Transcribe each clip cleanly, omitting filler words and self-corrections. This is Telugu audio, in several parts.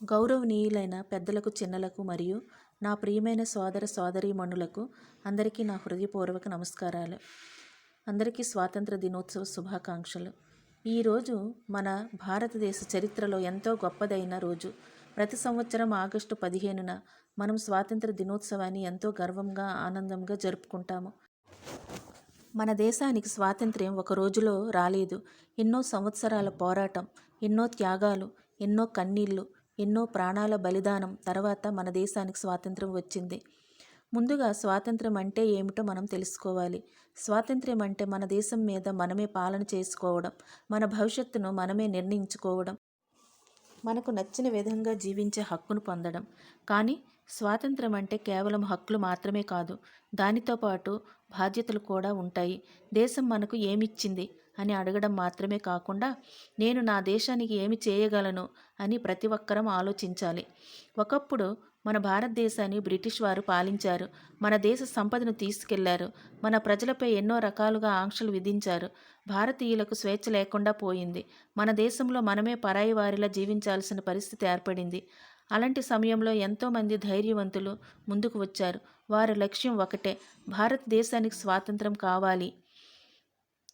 గౌరవనీయులైన పెద్దలకు, చిన్నలకు మరియు నా ప్రియమైన సోదర సోదరీమణులకు అందరికీ నా హృదయపూర్వక నమస్కారాలు. అందరికీ స్వాతంత్ర దినోత్సవ శుభాకాంక్షలు. ఈరోజు మన భారతదేశ చరిత్రలో ఎంతో గొప్పదైన రోజు. ప్రతి సంవత్సరం ఆగస్టు 15న మనం స్వాతంత్ర దినోత్సవాన్ని ఎంతో గర్వంగా, ఆనందంగా జరుపుకుంటాము. మన దేశానికి స్వాతంత్ర్యం ఒక రోజులో రాలేదు. ఎన్నో సంవత్సరాల పోరాటం, ఎన్నో త్యాగాలు, ఎన్నో కన్నీళ్లు, ఎన్నో ప్రాణాల బలిదానం తర్వాత మన దేశానికి స్వాతంత్ర్యం వచ్చింది. ముందుగా స్వాతంత్ర్యం అంటే ఏమిటో మనం తెలుసుకోవాలి. స్వాతంత్ర్యం అంటే మన దేశం మీద మనమే పాలన చేసుకోవడం, మన భవిష్యత్తును మనమే నిర్ణయించుకోవడం, మనకు నచ్చిన విధంగా జీవించే హక్కును పొందడం. కానీ స్వాతంత్రం అంటే కేవలం హక్కులు మాత్రమే కాదు, దానితో పాటు బాధ్యతలు కూడా ఉంటాయి. దేశం మనకు ఏమిచ్చింది అని అడగడం మాత్రమే కాకుండా, నేను నా దేశానికి ఏమి చేయగలను అని ప్రతి ఒక్కరం ఆలోచించాలి. ఒకప్పుడు మన భారతదేశాన్ని బ్రిటిష్ వారు పాలించారు. మన దేశ సంపదను తీసుకెళ్లారు. మన ప్రజలపై ఎన్నో రకాలుగా ఆంక్షలు విధించారు. భారతీయులకు స్వేచ్ఛ లేకుండా పోయింది. మన దేశంలో మనమే పరాయి వారిలా జీవించాల్సిన పరిస్థితి ఏర్పడింది. అలాంటి సమయంలో ఎంతోమంది ధైర్యవంతులు ముందుకు వచ్చారు. వారి లక్ష్యం ఒకటే, భారతదేశానికి స్వాతంత్రం కావాలి.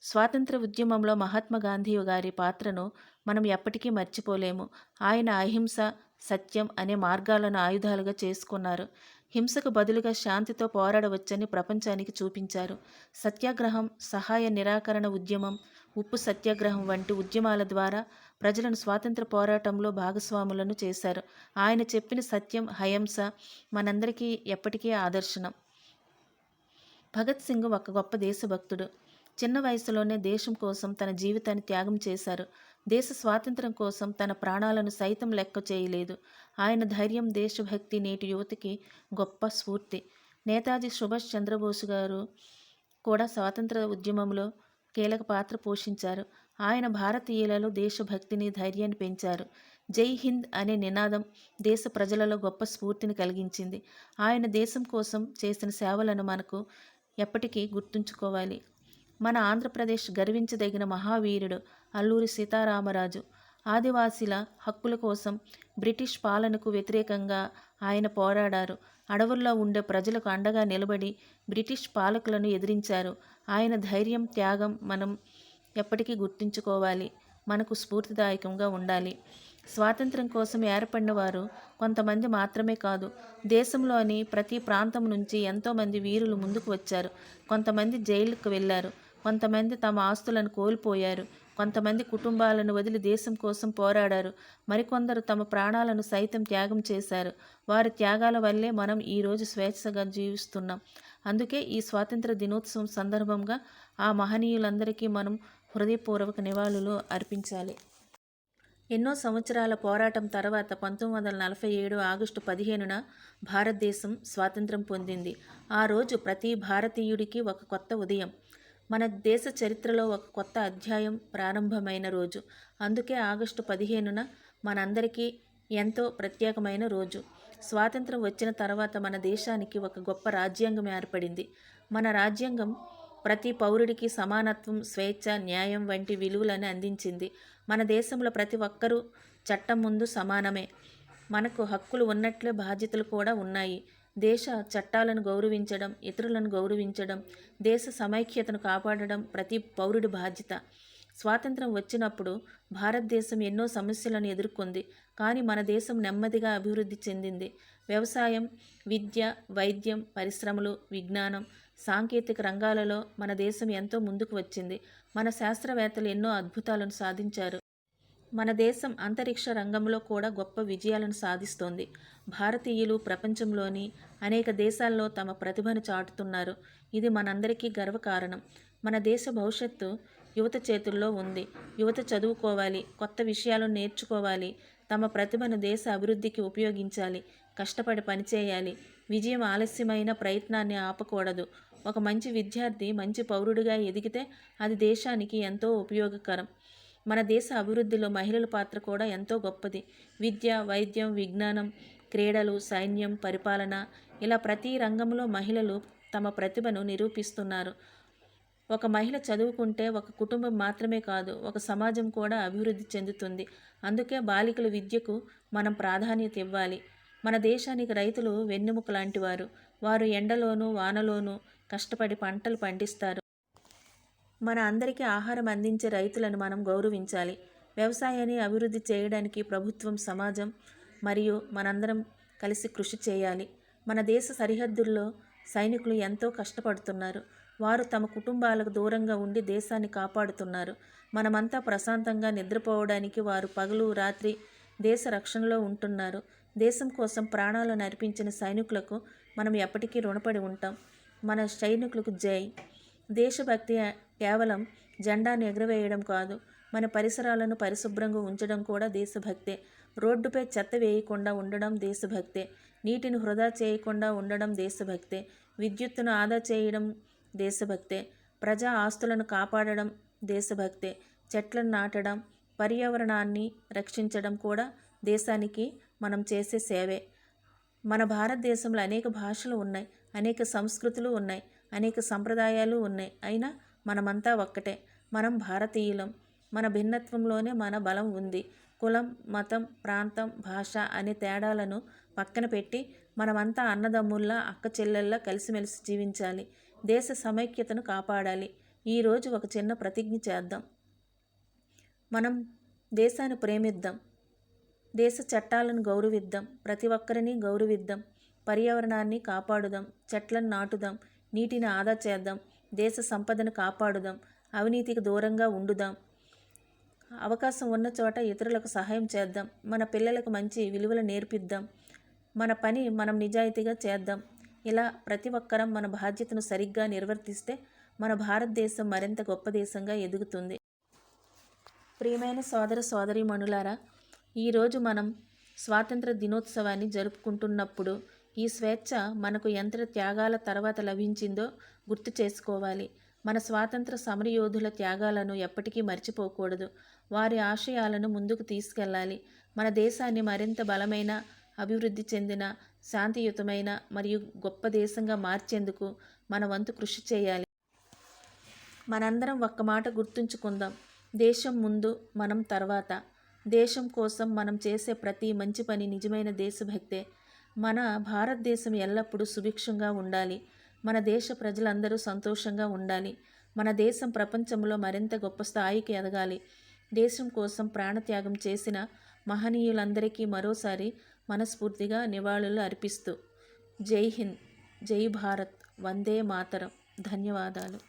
స్వాతంత్ర ఉద్యమంలో మహాత్మా గాంధీ గారి పాత్రను మనం ఎప్పటికీ మర్చిపోలేము. ఆయన అహింస, సత్యం అనే మార్గాలను ఆయుధాలుగా చేసుకున్నారు. హింసకు బదులుగా శాంతితో పోరాడవచ్చని ప్రపంచానికి చూపించారు. సత్యాగ్రహం, సహాయ నిరాకరణ ఉద్యమం, ఉప్పు సత్యాగ్రహం వంటి ఉద్యమాల ద్వారా ప్రజలను స్వాతంత్ర పోరాటంలో భాగస్వాములను చేశారు. ఆయన చెప్పిన సత్యం, అహింస మనందరికీ ఎప్పటికీ ఆదర్శనం. భగత్ సింగ్ ఒక గొప్ప దేశభక్తుడు. చిన్న వయసులోనే దేశం కోసం తన జీవితాన్ని త్యాగం చేశారు. దేశ స్వాతంత్రం కోసం తన ప్రాణాలను సైతం లెక్క చేయలేదు. ఆయన ధైర్యం, దేశభక్తి నేటి యువతకి గొప్ప స్ఫూర్తి. నేతాజీ సుభాష్ చంద్రబోస్ గారు కూడా స్వాతంత్ర ఉద్యమంలో కీలక పాత్ర పోషించారు. ఆయన భారతీయులలో దేశభక్తిని, ధైర్యాన్ని పెంచారు. జై హింద్ అనే నినాదం దేశ ప్రజలలో గొప్ప స్ఫూర్తిని కలిగించింది. ఆయన దేశం కోసం చేసిన సేవలను మనకు ఎప్పటికీ గుర్తుంచుకోవాలి. మన ఆంధ్రప్రదేశ్ గర్వించదగిన మహావీరుడు అల్లూరి సీతారామరాజు. ఆదివాసీల హక్కుల కోసం బ్రిటిష్ పాలనకు వ్యతిరేకంగా ఆయన పోరాడారు. అడవుల్లో ఉండే ప్రజలకు అండగా నిలబడి బ్రిటిష్ పాలకులను ఎదిరించారు. ఆయన ధైర్యం, త్యాగం మనం ఎప్పటికీ గుర్తుంచుకోవాలి, మనకు స్ఫూర్తిదాయకంగా ఉండాలి. స్వాతంత్రం కోసం ఏర్పడిన వారు కొంతమంది మాత్రమే కాదు, దేశంలోని ప్రతి ప్రాంతం నుంచి ఎంతోమంది వీరులు ముందుకు వచ్చారు. కొంతమంది జైలుకు వెళ్ళారు, కొంతమంది తమ ఆస్తులను కోల్పోయారు, కొంతమంది కుటుంబాలను వదిలి దేశం కోసం పోరాడారు, మరికొందరు తమ ప్రాణాలను సైతం త్యాగం చేశారు. వారి త్యాగాల వల్లే మనం ఈరోజు స్వేచ్ఛగా జీవిస్తున్నాం. అందుకే ఈ స్వాతంత్ర దినోత్సవం సందర్భంగా ఆ మహనీయులందరికీ మనం హృదయపూర్వక నివాళులు అర్పించాలి. ఎన్నో సంవత్సరాల పోరాటం తర్వాత 1947 ఆగస్టు 15న భారతదేశం స్వాతంత్రం పొందింది. ఆ రోజు ప్రతి భారతీయుడికి ఒక కొత్త ఉదయం. మన దేశ చరిత్రలో ఒక కొత్త అధ్యాయం ప్రారంభమైన రోజు. అందుకే ఆగస్టు 15న మనందరికీ ఎంతో ప్రత్యేకమైన రోజు. స్వాతంత్రం వచ్చిన తర్వాత మన దేశానికి ఒక గొప్ప రాజ్యాంగం ఏర్పడింది. మన రాజ్యాంగం ప్రతి పౌరుడికి సమానత్వం, స్వేచ్ఛ, న్యాయం వంటి విలువలను అందించింది. మన దేశంలో ప్రతి ఒక్కరూ చట్టం ముందు సమానమే. మనకు హక్కులు ఉన్నట్లే బాధ్యతలు కూడా ఉన్నాయి. దేశ చట్టాలను గౌరవించడం, ఇతరులను గౌరవించడం, దేశ సమైక్యతను కాపాడడం ప్రతి పౌరుడి బాధ్యత. స్వాతంత్రం వచ్చినప్పుడు భారతదేశం ఎన్నో సమస్యలను ఎదుర్కొంది. కానీ మన దేశం నెమ్మదిగా అభివృద్ధి చెందింది. వ్యవసాయం, విద్య, వైద్యం, పరిశ్రమలు, విజ్ఞానం, సాంకేతిక రంగాలలో మన దేశం ఎంతో ముందుకు వచ్చింది. మన శాస్త్రవేత్తలు ఎన్నో అద్భుతాలను సాధించారు. మన దేశం అంతరిక్ష రంగంలో కూడా గొప్ప విజయాలను సాధిస్తోంది. భారతీయులు ప్రపంచంలోని అనేక దేశాల్లో తమ ప్రతిభను చాటుతున్నారు. ఇది మనందరికీ గర్వకారణం. మన దేశ భవిష్యత్తు యువత చేతుల్లో ఉంది. యువత చదువుకోవాలి, కొత్త విషయాలను నేర్చుకోవాలి, తమ ప్రతిభను దేశ అభివృద్ధికి ఉపయోగించాలి, కష్టపడి పనిచేయాలి. విజయం ఆలస్యమైన ప్రయత్నాన్ని ఆపకూడదు. ఒక మంచి విద్యార్థి మంచి పౌరుడిగా ఎదిగితే అది దేశానికి ఎంతో ఉపయోగకరం. మన దేశ అభివృద్ధిలో మహిళల పాత్ర కూడా ఎంతో గొప్పది. విద్య, వైద్యం, విజ్ఞానం, క్రీడలు, సైన్యం, పరిపాలన ఇలా ప్రతి రంగంలో మహిళలు తమ ప్రతిభను నిరూపిస్తున్నారు. ఒక మహిళ చదువుకుంటే ఒక కుటుంబం మాత్రమే కాదు, ఒక సమాజం కూడా అభివృద్ధి చెందుతుంది. అందుకే బాలికల విద్యకు మనం ప్రాధాన్యత ఇవ్వాలి. మన దేశానికి రైతులు వెన్నెముక లాంటివారు. వారు ఎండలోనూ వానలోనూ కష్టపడి పంటలు పండిస్తారు. మన అందరికీ ఆహారం అందించే రైతులను మనం గౌరవించాలి. వ్యవసాయాన్ని అభివృద్ధి చేయడానికి ప్రభుత్వం, సమాజం మరియు మనందరం కలిసి కృషి చేయాలి. మన దేశ సరిహద్దుల్లో సైనికులు ఎంతో కష్టపడుతున్నారు. వారు తమ కుటుంబాలకు దూరంగా ఉండి దేశాన్ని కాపాడుతున్నారు. మనమంతా ప్రశాంతంగా నిద్రపోవడానికి వారు పగలు రాత్రి దేశ రక్షణలో ఉంటున్నారు. దేశం కోసం ప్రాణాలను అర్పించిన సైనికులకు మనం ఎప్పటికీ రుణపడి ఉంటాం. మన సైనికులకు జై. దేశభక్తి కేవలం జెండాను ఎగురవేయడం కాదు, మన పరిసరాలను పరిశుభ్రంగా ఉంచడం కూడా దేశభక్తే. రోడ్డుపై చెత్త వేయకుండా ఉండడం దేశభక్తే. నీటిని వృధా చేయకుండా ఉండడం దేశభక్తే. విద్యుత్తును ఆదా చేయడం దేశభక్తే. ప్రజా ఆస్తులను కాపాడడం దేశభక్తే. చెట్లను నాటడం, పర్యావరణాన్ని రక్షించడం కూడా దేశానికి మనం చేసే సేవే. మన భారతదేశంలో అనేక భాషలు ఉన్నాయి, అనేక సంస్కృతులు ఉన్నాయి, అనేక సంప్రదాయాలు ఉన్నాయి. అయినా మనమంతా ఒక్కటే. మనం భారతీయులం. మన భిన్నత్వంలోనే మన బలం ఉంది. కులం, మతం, ప్రాంతం, భాష అనే తేడాలను పక్కన పెట్టి మనమంతా అన్నదమ్ముల్లా, అక్క చెల్లెల్లా కలిసిమెలిసి జీవించాలి. దేశ సమైక్యతను కాపాడాలి. ఈరోజు ఒక చిన్న ప్రతిజ్ఞ చేద్దాం. మనం దేశాన్ని ప్రేమిద్దాం, దేశ చట్టాలను గౌరవిద్దాం, ప్రతి ఒక్కరిని గౌరవిద్దాం, పర్యావరణాన్ని కాపాడుదాం, చెట్లను నాటుదాం, నీటిని ఆదా చేద్దాం, దేశ సంపదను కాపాడుదాం, అవినీతికి దూరంగా ఉండుదాం, అవకాశం ఉన్న చోట ఇతరులకు సహాయం చేద్దాం, మన పిల్లలకు మంచి విలువలు నేర్పిద్దాం, మన పని మనం నిజాయితీగా చేద్దాం. ఇలా ప్రతి ఒక్కరం మన బాధ్యతను సరిగ్గా నిర్వర్తిస్తే మన భారతదేశం మరింత గొప్ప దేశంగా ఎదుగుతుంది. ప్రియమైన సోదర సోదరీమణులారా, ఈరోజు మనం స్వాతంత్ర దినోత్సవాన్ని జరుపుకుంటున్నప్పుడు ఈ స్వేచ్ఛ మనకు ఎంత త్యాగాల తర్వాత లభించిందో గుర్తు చేసుకోవాలి. మన స్వాతంత్ర సమరయోధుల త్యాగాలను ఎప్పటికీ మర్చిపోకూడదు. వారి ఆశయాలను ముందుకు తీసుకెళ్ళాలి. మన దేశాన్ని మరింత బలమైన, అభివృద్ధి చెందిన, శాంతియుతమైన మరియు గొప్ప దేశంగా మార్చేందుకు మన వంతు కృషి చేయాలి. మనందరం ఒక్క మాట గుర్తుంచుకుందాం. దేశం ముందు, మనం తర్వాత. దేశం కోసం మనం చేసే ప్రతి మంచి పని నిజమైన దేశభక్తే. మన భారతదేశం ఎల్లప్పుడూ సుభిక్షంగా ఉండాలి. మన దేశ ప్రజలందరూ సంతోషంగా ఉండాలి. మన దేశం ప్రపంచంలో మరింత గొప్ప స్థాయికి ఎదగాలి. దేశం కోసం ప్రాణత్యాగం చేసిన మహనీయులందరికీ మరోసారి మనస్ఫూర్తిగా నివాళులు అర్పిస్తూ జై హింద్, జై భారత్, వందే మాతరం. ధన్యవాదాలు.